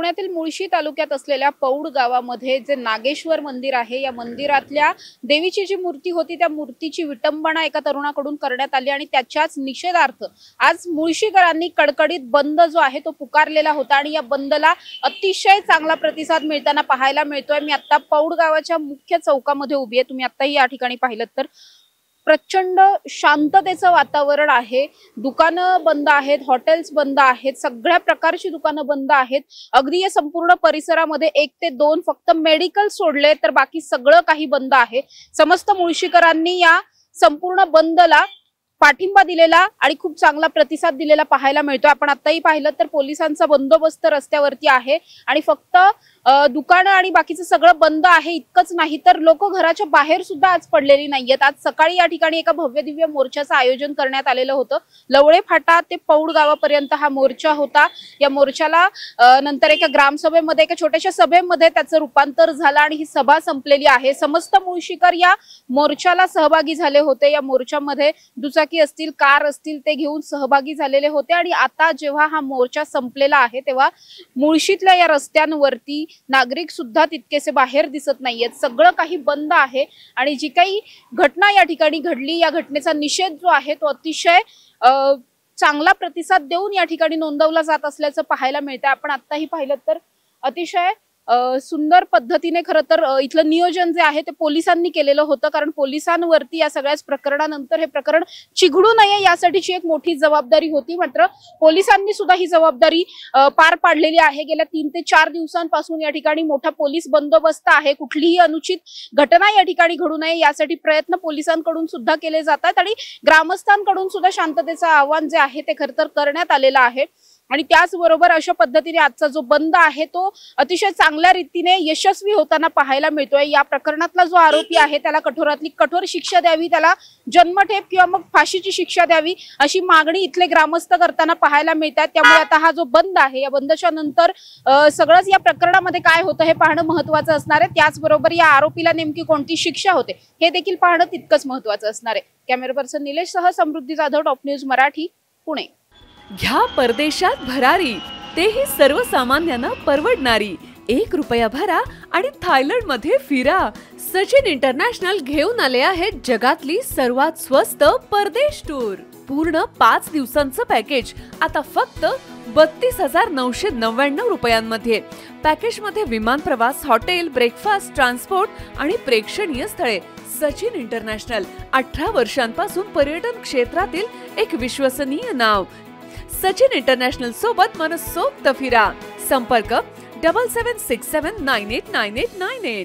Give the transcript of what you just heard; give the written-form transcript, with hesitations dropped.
पुण्यातील मुळशी तालुक्यात असलेल्या पौड गावामध्ये जे नागेश्वर मंदिर आहे, या मंदिरातल्या देवीची जी मूर्ती होती त्या मूर्तीची विटंबना एका तरुणाकडून करण्यात आली आणि त्याच्याच निषेधार्थ आज मुळशीकरांनी कडकडीत बंद जो आहे तो पुकारलेला होता आणि या बंदला अतिशय चांगला प्रतिसाद मिळताना पाहायला मिळतोय। मी आता पौड गावाच्या मुख्य चौकामध्ये उभी आहे। तुम्ही आताही या ठिकाणी पाहिलं तर प्रचंड शांततेचं वातावरण आहे। दुकानं बंद आहेत, हॉटेल्स बंद आहेत, सगळ्या प्रकारची दुकानं बंद आहेत। अगदी या संपूर्ण परिसरामध्ये 1 ते 2 फक्त मेडिकल सोडले तर बाकी सगळं काही बंद आहे। समस्त मुळशीकरांनी या संपूर्ण बंदला पाठिंबा दिलेला आणि खूप चांगला प्रतिसाद दिलेला पाहायला मिळतो। आपण आताही पाहिलं तर पोलिसांचा बंदोबस्त रस्त्यावरती आहे आणि फक्त दुकानं आणि बाकीचं सगळं बंद आहे इतकंच नाही तर लोक घराच्या बाहेर सुद्धा आज पडलेली नाहीयेत। आज सकाळी या ठिकाणी एका भव्य दिव्य मोर्चाचं आयोजन करण्यात आलेलं होतं। लवळे फाटा ते पौड गावापर्यंत हा मोर्चा होता। या मोर्चाला नंतर एका ग्रामसभेमध्ये एका छोट्याशा सभेमध्ये त्याचं रूपांतर झालं आणि ही सभा संपलेली आहे। समस्त मुळशीकर या मोर्चाला सहभागी झाले होते। या मोर्चामध्ये दुचाकी असतील, कार असतील ते घेऊन सहभागी झालेले होते आणि आता जेव्हा हा मोर्चा संपलेला आहे तेव्हा मुळशीतल्या या रस्त्यांवरती नागरिक सुद्धा तितकेसे बाहेर दिसत नाहीयेत। सगळं काही बंद आहे आणि जी काही घटना या ठिकाणी घडली या घटनेचा निषेध जो आहे तो अतिशय चांगला प्रतिसाद देऊन या ठिकाणी नोंदवला जात असल्याचं पाहायला मिळतं। आपण आताही पाहिलं तर अतिशय सुंदर पद्धतीने खरं तर इथलं नियोजन जे आहे ते पोलिसांनी केलेलं होतं, कारण पोलिसांवरती या सगळ्याच प्रकरणानंतर हे प्रकरण चिघळू नये यासाठीची एक मोठी जबाबदारी होती। मात्र पोलिसांनी सुद्धा ही जबाबदारी पार पाडलेली आहे। गेल्या 3 ते 4 दिवसांपासून या ठिकाणी मोठा पोलीस बंदोबस्त आहे। कुठलीही अनुचित घटना या ठिकाणी घडू नये यासाठी प्रयत्न पोलिसांकडून सुद्धा केले जातात आणि ग्रामस्थांकडून सुद्धा शांततेचं आव्हान जे आहे ते खरं तर करण्यात आलेलं आहे। आणि त्याचबरोबर अशा पद्धतीने आजचा जो बंद आहे तो अतिशय चांगल्या रीतीने यशस्वी होताना पाहायला मिळतोय। या प्रकरणातला जो आरोपी आहे त्याला कठोरातली कठोर शिक्षा द्यावी, त्याला जन्मठेप किंवा मग फाशीची शिक्षा द्यावी अशी मागणी इथले ग्रामस्थ करताना पाहायला मिळतात। त्यामुळे आता हा जो बंद आहे या बंदच्या नंतर सगळंच या प्रकरणामध्ये काय होतं हे पाहणं महत्त्वाचं असणार आहे। त्याचबरोबर या आरोपीला नेमकी कोणती शिक्षा होते हे देखील पाहणं तितकंच महत्त्वाचं असणार आहे। कॅमेरा पर्सन निलेश सह समृद्धी जाधव, टॉप न्यूज मराठी, पुणे। घ्या परदेशात भरारी, तेही सर्वसामान्यांना परवडणारी। 1 रुपया भरा आणि थायलंड मध्ये फिरा। सचिन इंटरनॅशनल घेऊन आले आहेत जगातली सर्वात स्वस्त परदेश टूर। पूर्ण 5 दिवसांचं पॅकेज आता फक्त 32,999 रुपयांमध्ये। पॅकेज मध्ये विमान प्रवास, हॉटेल, ब्रेकफास्ट, ट्रान्सपोर्ट आणि प्रेक्षणीय स्थळे। सचिन इंटरनॅशनल 18 वर्षांपासून पर्यटन क्षेत्रातील एक विश्वसनीय नाव। सचिन इंटरनॅशनल सोबत मनसोक्त फिरा। संपर्क 7767989898।